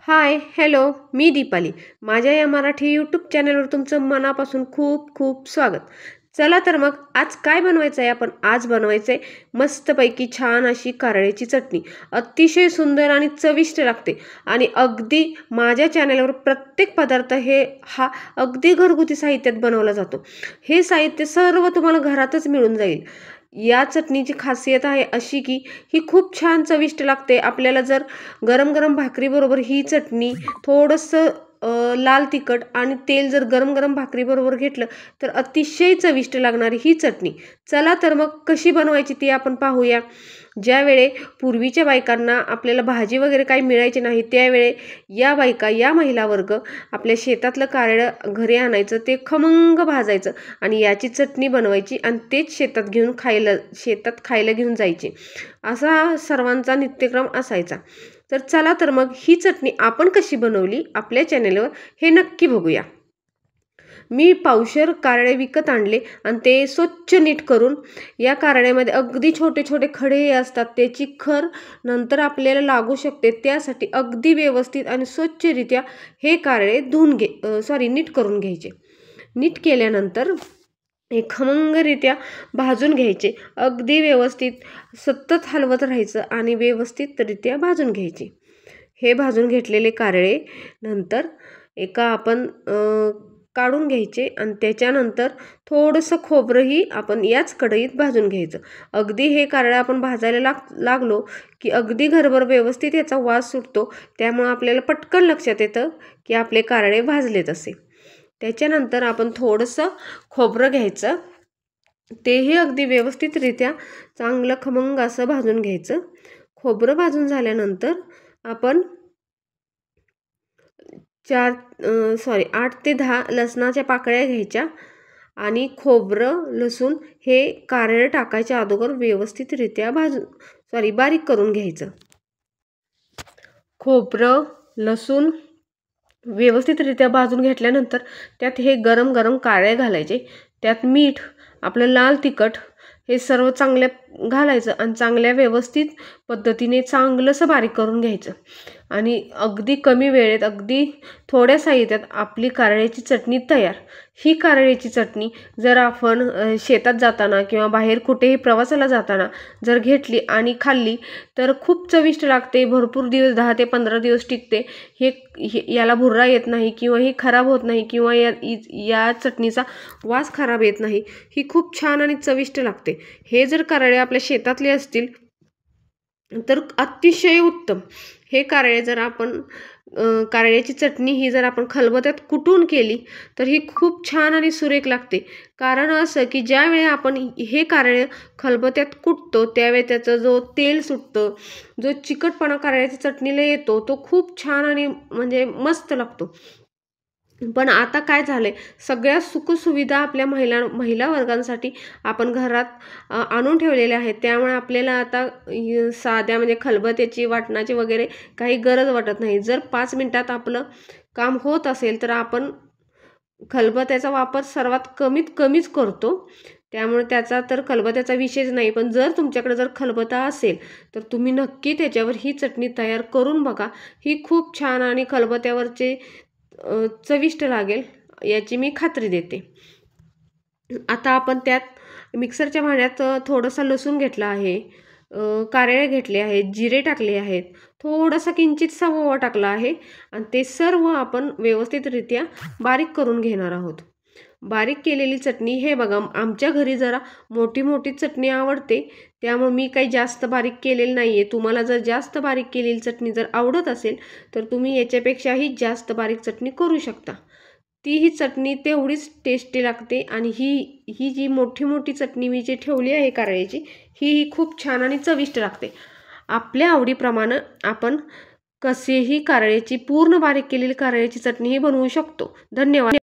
हाय, hello. मी दीपाली. माझ्या या Marathi YouTube चॅनलवर तुमचं मनापासून खूप खूप स्वागत. चला तर मग आज काय बनवायचं आहे आपण? आज बनवायचं आहे मस्तपैकी छान अशी कारळ्याची चटणी. अतिशय सुंदर आणि चविष्ट लागते आणि अगदी माझ्या चॅनलवर प्रत्येक पदार्थ हा अगदी घरगुती साहित्यात बनवला जातो. हे साहित्य सर्व तुम्हाला घरातच मिळून जाईल. या चटणीची खासियत आहे अशी की ही खूप छान चविष्ट लागते. आपल्याला जर गरम गरम भाकरीबरोबर ही चटणी थोडंसं लाल तिखट आणि तेल जर गरम गरम भाकरीबरोबर घेतलं तर अतिशय चविष्ट लागणारी ही चटणी. चला तर मग कशी बनवायची ती आपण पाहूया. ज्यावेळे पूर्वीच्या बायकांना आपल्याला भाजी वगैरे काही मिळायची नाही त्यावेळे या बायका, या महिला वर्ग आपल्या शेतातलं कारळं घरी आणायचं, ते खमंग भाजायचं आणि याची चटणी बनवायची आणि तेच शेतात खायला घेऊन जायचे. असा सर्वांचा नित्यक्रम असायचा. तर चला तर मग ही चटणी आपण कशी बनवली आपल्या चॅनेलवर हे नक्की बघूया. मी पावशेर कारळे विकत आणले आणि ते स्वच्छ नीट करून या कारळ्यामध्ये अगदी छोटे छोटे खडे असतात, त्याची खर नंतर आपल्याला लागू शकते, त्यासाठी अगदी व्यवस्थित आणि स्वच्छरित्या हे कारळे नीट करून घ्यायचे. नीट केल्यानंतर हे खमंगरित्या भाजून घ्यायचे. अगदी व्यवस्थित सतत हलवत राहायचं आणि व्यवस्थितरित्या भाजून घ्यायचे. हे भाजून घेतलेले कारळे नंतर एका आपण काढून घ्यायचे आणि त्याच्यानंतर थोडंसं खोबरंही आपण याच कढईत भाजून घ्यायचं. अगदी हे कारळे आपण भाजायला लागलो की अगदी घरभर व्यवस्थित याचा वास सुटतो. त्यामुळं आपल्याला पटकन लक्षात येतं की आपले कारळे भाजलेत असे. त्याच्यानंतर आपण थोडंसं खोबरं घ्यायचं, तेही अगदी व्यवस्थितरित्या चांगलं खमंग असं भाजून घ्यायचं. खोबरं भाजून झाल्यानंतर आपण 8 ते 10 लसणाच्या पाकळ्या घ्यायच्या आणि खोबरं, लसूण हे कारळे टाकायच्या अगोदर व्यवस्थितरित्या बारीक करून घ्यायचं. खोबरं, लसूण व्यवस्थितरित्या भाजून घेतल्यानंतर त्यात हे गरम गरम कारळे घालायचे. त्यात मीठ, आपलं लाल तिखट हे सर्व चांगल्या घालायचं आणि चांगल्या व्यवस्थित पद्धतीने चांगलंसं बारीक करून घ्यायचं. आणि अगदी कमी वेळेत, अगदी थोड्या साहित्यात आपली कारळ्याची चटणी तयार. ही कारळ्याची चटणी जर आपण शेतात जाताना किंवा बाहेर कुठेही प्रवासाला जाताना जर घेतली आणि खाल्ली तर खूप चविष्ट लागते. भरपूर दिवस, 10 ते 15 दिवस टिकते. याला भुर्रा येत नाही किंवा ही खराब होत नाही किंवा या चटणीचा वास खराब येत नाही. ही खूप छान आणि चविष्ट लागते. हे जर कारळे आपल्या शेतातले असतील तर अतिशय उत्तम. हे कारळे जर आपण कारळ्याची चटणी ही जर आपण खलबत्त्यात कुटून केली तर ही खूप छान आणि सुरेख लागते. कारण असं की ज्यावेळी आपण हे कारळे खलबत्त्यात कुटतो त्यावेळी त्याचं जो तेल सुटतं, जो चिकटपणा कारळ्याच्या चटणीला येतो तो खूप छान आणि म्हणजे मस्त लागतो. पण आता काय झालंय, सगळ्या सुखसुविधा आपल्या महिला वर्गांसाठी आपण घरात आणून ठेवलेल्या आहेत. त्यामुळे आपल्याला आता साध्या म्हणजे खलबत्त्याची, वाटणाची वगैरे काही गरज वाटत नाही. जर 5 मिनिटात आपलं काम होत असेल तर आपण खलबत्त्याचा वापर सर्वात कमीच करतो. त्यामुळे त्याचा तर खलबत्त्याचा विषयच नाही. पण जर तुमच्याकडे जर खलबत्ता असेल तर तुम्ही नक्की त्याच्यावर ही चटणी तयार करून बघा. ही खूप छान आणि खलबत्त्यावरचे चविष्ट लागेल याची मी खात्री देते. आता आपण त्यात मिक्सरच्या भांड्यात थोडासा लसूण घेतला आहे, कारळे घेतले आहेत, जिरे टाकले आहेत, थोडासा किंचितसा ओवा टाकला आहे आणि ते सर्व आपण व्यवस्थितरित्या बारीक करून घेणार आहोत. बारीक केलेली चटणी हे बघा, आमच्या घरी जरा मोठी चटणी आवडते त्यामुळे मी काही जास्त बारीक केलेली नाही आहे. तुम्हाला जर जास्त बारीक केलेली चटणी जर आवडत असेल तर तुम्ही याच्यापेक्षाही जास्त बारीक चटणी करू शकता. ही चटणी तेवढीच टेस्टी लागते आणि ही जी मोठी चटणी मी जी ठेवली आहे कारळ्याची ही खूप छान आणि चविष्ट लागते. आपल्या आवडीप्रमाणे आपण कसेही पूर्ण बारीक केलेली कारळ्याची चटणी ही बनवू शकतो. धन्यवाद.